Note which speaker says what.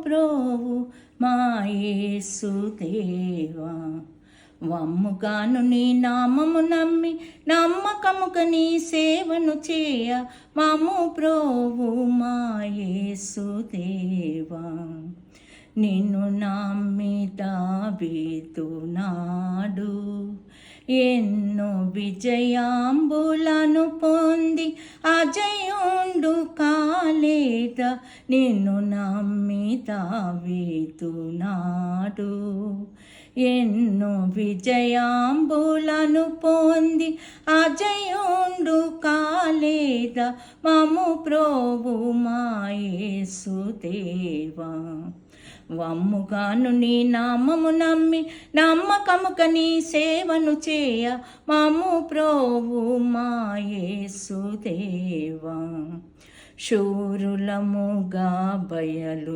Speaker 1: ప్రోవు మా యేసుదేవా. వమ్ముగాను నీ నామము నమ్మి నమ్మకముగా నీ సేవను చేయ మమ్ము ప్రోవు మా యేసుదేవా. నిన్ను నమ్మి దావీదు నాడు ఎన్నో విజయాంబులను పొంది అజయుండు కాలేదా. నిన్ను నమ్మి దావీదు నాడు ఎన్నో విజయాంబులను పొంది అజయుండు కాలేదా. మమ్ము ప్రోవు మా యేసుదేవా. వమ్ముగాను నీ నామము నమ్మి నమ్మకముగా నీ సేవను చేయ మమ్ము ప్రోవు మా యేసుదేవా. శూరులముగా బయలు